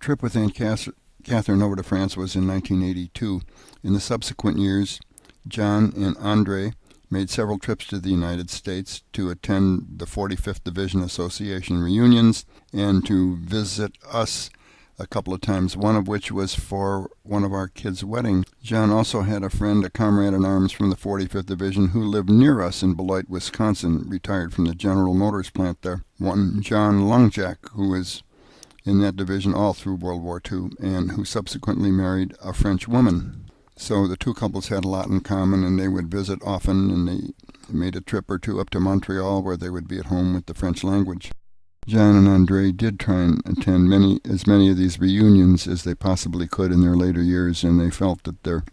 trip with Aunt Catherine over to France was in 1982. In the subsequent years, John and Andre made several trips to the United States to attend the 45th Division Association reunions and to visit us a couple of times, one of which was for one of our kids' wedding. John also had a friend, a comrade in arms from the 45th Division, who lived near us in Beloit, Wisconsin, retired from the General Motors plant there. One John Lungjack, who was in that division all through World War II, and who subsequently married a French woman. So the two couples had a lot in common, and they would visit often, and they made a trip or two up to Montreal where they would be at home with the French language. John and Andre did try and attend as many of these reunions as they possibly could in their later years, and they felt that their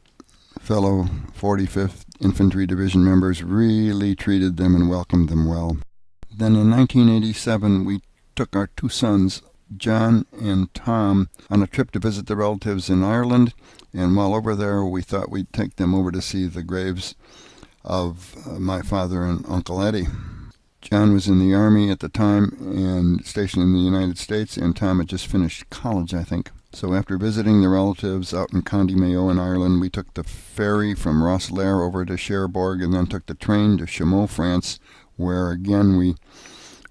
fellow 45th Infantry Division members really treated them and welcomed them well. Then in 1987, we took our two sons, John and Tom, on a trip to visit the relatives in Ireland, and while over there we thought we'd take them over to see the graves of my father and Uncle Eddie. John was in the Army at the time and stationed in the United States, and Tom had just finished college, I think. So after visiting the relatives out in County Mayo in Ireland, we took the ferry from Rosslare over to Cherbourg and then took the train to Chameau, France, where again we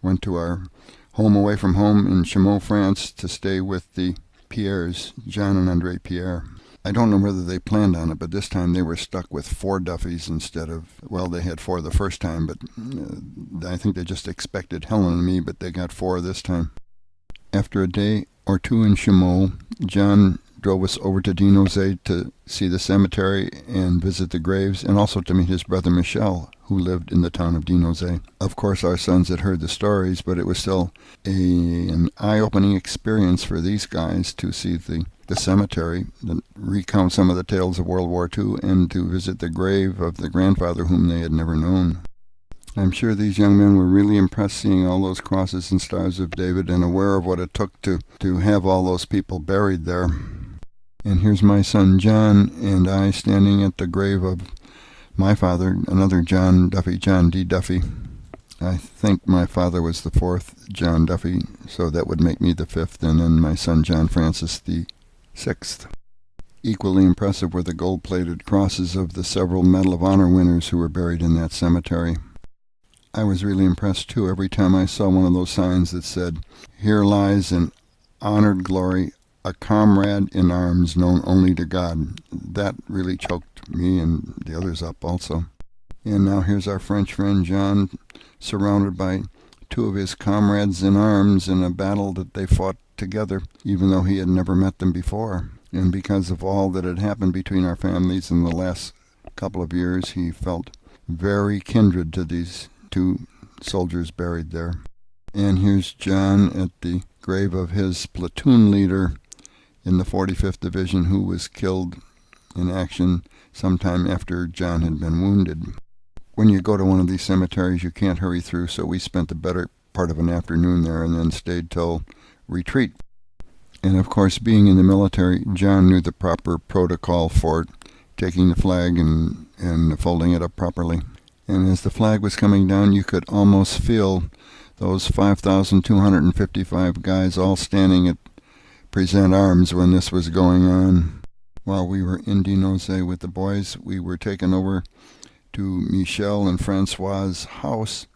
went to our home away from home in Chameau, France, to stay with the Pierres, John and Andre Pierre. I don't know whether they planned on it, but this time they were stuck with 4 Duffys instead of, well, they had 4 the first time, but I think they just expected Helen and me, but they got 4 this time. After a day or two in Chameau, John drove us over to Dinozay to see the cemetery and visit the graves, and also to meet his brother Michel, who lived in the town of Dinozay. Of course, our sons had heard the stories, but it was still an eye-opening experience for these guys to see the cemetery, to recount some of the tales of World War II, and to visit the grave of the grandfather whom they had never known. I'm sure these young men were really impressed seeing all those crosses and stars of David and aware of what it took to have all those people buried there. And here's my son John and I standing at the grave of my father, another John Duffy, John D. Duffy. I think my father was the 4th John Duffy, so that would make me the 5th, and then my son John Francis the 6th. Equally impressive were the gold-plated crosses of the several Medal of Honor winners who were buried in that cemetery. I was really impressed, too, every time I saw one of those signs that said, "Here lies in honored glory a comrade in arms known only to God." That really choked me and the others up also. And now here's our French friend John, surrounded by 2 of his comrades in arms in a battle that they fought together, even though he had never met them before. And because of all that had happened between our families in the last couple of years, he felt very kindred to these 2 soldiers buried there. And here's John at the grave of his platoon leader in the 45th Division, who was killed in action sometime after John had been wounded. When you go to one of these cemeteries, you can't hurry through, so we spent the better part of an afternoon there and then stayed till retreat. And of course, being in the military, John knew the proper protocol for taking the flag and folding it up properly. And as the flag was coming down, you could almost feel those 5,255 guys all standing at present arms when this was going on. While we were in Dinozay with the boys, we were taken over to Michel and Francois's house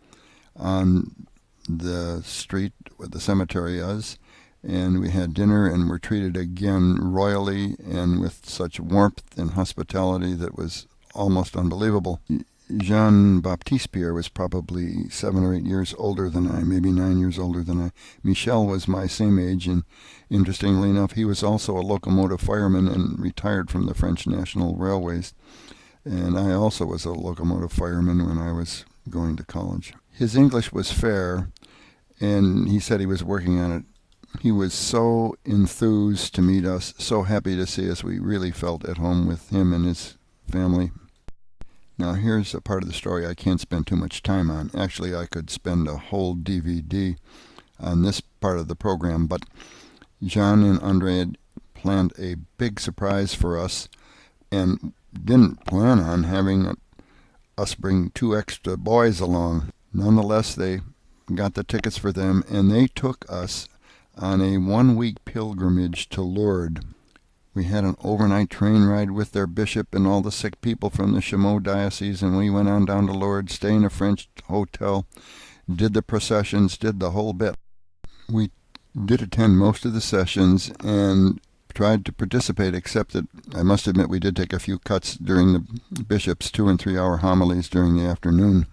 on the street where the cemetery is, and we had dinner and were treated again royally and with such warmth and hospitality that was almost unbelievable. Jean-Baptiste Pierre was probably 7 or 8 years older than I, maybe 9 years older than I. Michel was my same age, and interestingly enough, he was also a locomotive fireman and retired from the French National Railways. And I also was a locomotive fireman when I was going to college. His English was fair, and he said he was working on it. He was so enthused to meet us, so happy to see us. We really felt at home with him and his family. Now here's a part of the story I can't spend too much time on. Actually, I could spend a whole DVD on this part of the program, but John and Andre had planned a big surprise for us and didn't plan on having us bring 2 extra boys along. Nonetheless, they got the tickets for them, and they took us on a 1-week pilgrimage to Lourdes. We had an overnight train ride with their bishop and all the sick people from the Chameau diocese, and we went on down to Lourdes, stayed in a French hotel, did the processions, did the whole bit. We did attend most of the sessions and tried to participate, except that I must admit we did take a few cuts during the bishop's 2 and 3 hour homilies during the afternoon.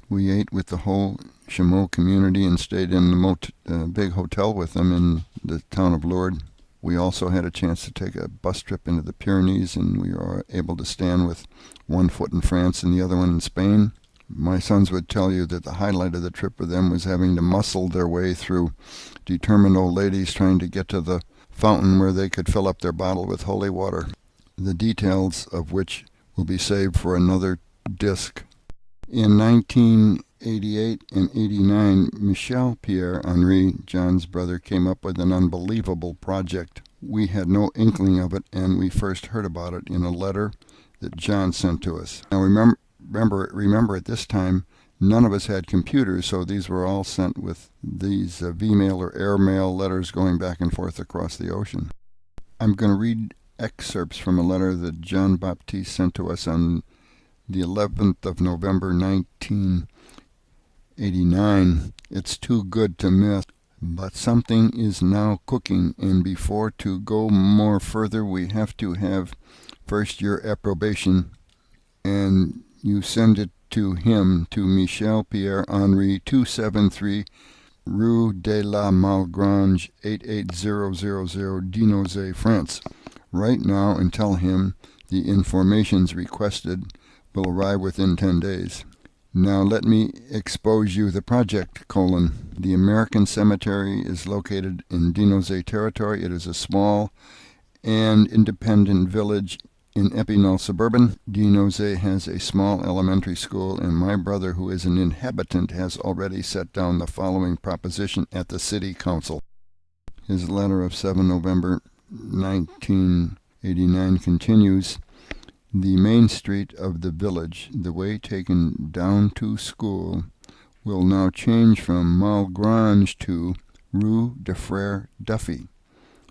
We ate with the whole Chameau community and stayed in the big hotel with them in the town of Lourdes. We also had a chance to take a bus trip into the Pyrenees, and we were able to stand with one foot in France and the other one in Spain. My sons would tell you that the highlight of the trip for them was having to muscle their way through determined old ladies trying to get to the fountain where they could fill up their bottle with holy water, the details of which will be saved for another disc. In 1988 and 89, Michel Pierre Henri, John's brother, came up with an unbelievable project. We had no inkling of it, and we first heard about it in a letter that John sent to us. Now remember at this time, none of us had computers, so these were all sent with these V-mail or airmail letters going back and forth across the ocean. I'm going to read excerpts from a letter that John Baptiste sent to us on the 11th of November 1989. It's too good to miss, but something is now cooking, and before to go more further, we have to have first your approbation, and you send it to him, to Michel Pierre Henri, 273 Rue de la Malgrange, 88000 Dinozay, France. Write now and tell him the informations requested will arrive within 10 days. Now let me expose you the project, : The American Cemetery is located in Dinozay territory. It is a small and independent village in Epinal suburban. Dinozay has a small elementary school, and my brother, who is an inhabitant, has already set down the following proposition at the city council. His letter of 7 November 1989 continues. The main street of the village, the way taken down to school, will now change from Malgrange to Rue de Frères Duffy.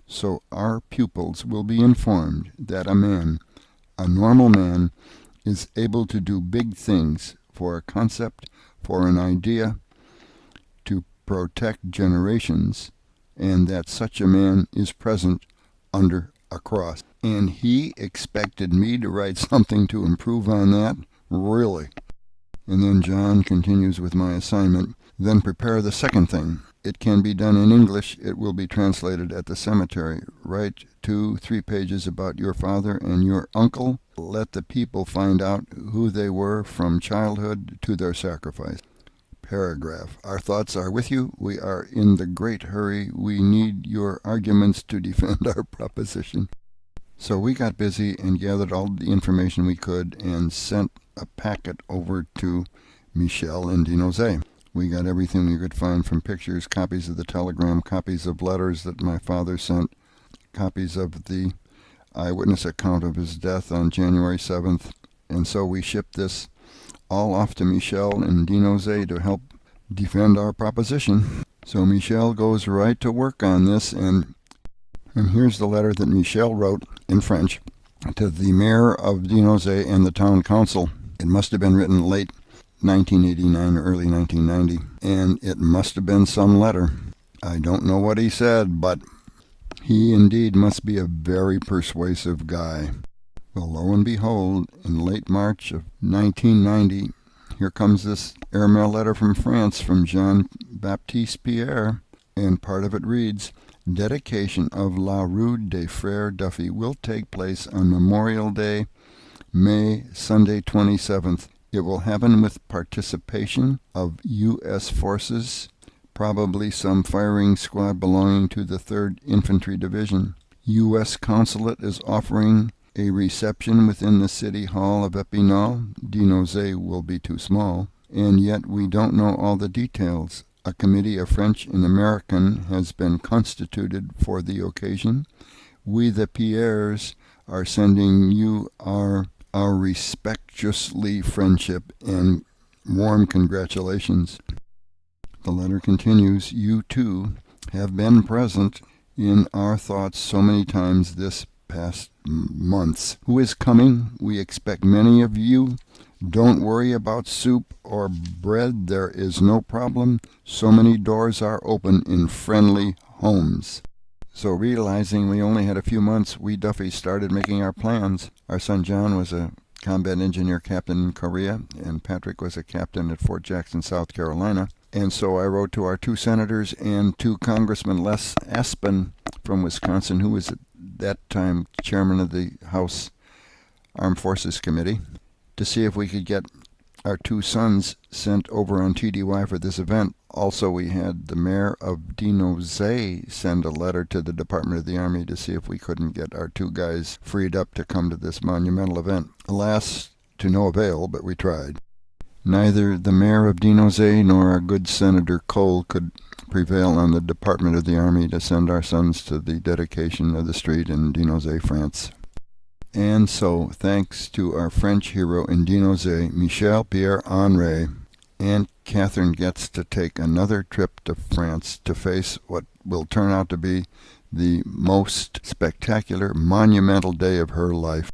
So our pupils will be informed that a normal man, is able to do big things, for a concept, for an idea, to protect generations, and that such a man is present under a cross. And he expected me to write something to improve on that? Really? And then John continues with my assignment. Then prepare the second thing. It can be done in English. It will be translated at the cemetery. Write 2-3 pages about your father and your uncle. Let the people find out who they were from childhood to their sacrifice. Paragraph. Our thoughts are with you. We are in the great hurry. We need your arguments to defend our proposition. So we got busy and gathered all the information we could and sent a packet over to Michel in Dinozay. We got everything we could find, from pictures, copies of the telegram, copies of letters that my father sent, copies of the eyewitness account of his death on January 7th. And so we shipped this all off to Michel in Dinozay to help defend our proposition. So Michel goes right to work on this, and here's the letter that Michel wrote in French to the mayor of Dinozay and the town council. It must have been written late 1989 or early 1990, and it must have been some letter. I don't know what he said, but he indeed must be a very persuasive guy. Well, lo and behold, in late March of 1990, here comes this airmail letter from France from Jean Baptiste Pierre, and part of it reads, Dedication of La Rue des Frères Duffy will take place on Memorial Day, Sunday 27th. It will happen with participation of U.S. forces, probably some firing squad belonging to the 3rd Infantry Division. U.S. Consulate is offering a reception within the City Hall of Epinal. Dinozay will be too small, and yet we don't know all the details. A committee of French and American has been constituted for the occasion. We, the Pierres, are sending you our respectuously friendship and warm congratulations. The letter continues, you too have been present in our thoughts so many times this past months. Who is coming? We expect many of you. Don't worry about soup or bread. There is no problem. So many doors are open in friendly homes. So realizing we only had a few months, we Duffy started making our plans. Our son John was a combat engineer captain in Korea, and Patrick was a captain at Fort Jackson, South Carolina. And so I wrote to our 2 senators and 2 Congressmen, Les Aspin from Wisconsin, who was at that time chairman of the House Armed Forces Committee, to see if we could get our 2 sons sent over on TDY for this event. Also, we had the mayor of Dinozay send a letter to the Department of the Army to see if we couldn't get our 2 guys freed up to come to this monumental event. Alas, to no avail, but we tried. Neither the mayor of Dinozay nor our good Senator Cole could prevail on the Department of the Army to send our sons to the dedication of the street in Dinozay, France. And so, thanks to our French hero in Dinozay, Michel Pierre-Henri, Aunt Catherine gets to take another trip to France to face what will turn out to be the most spectacular, monumental day of her life.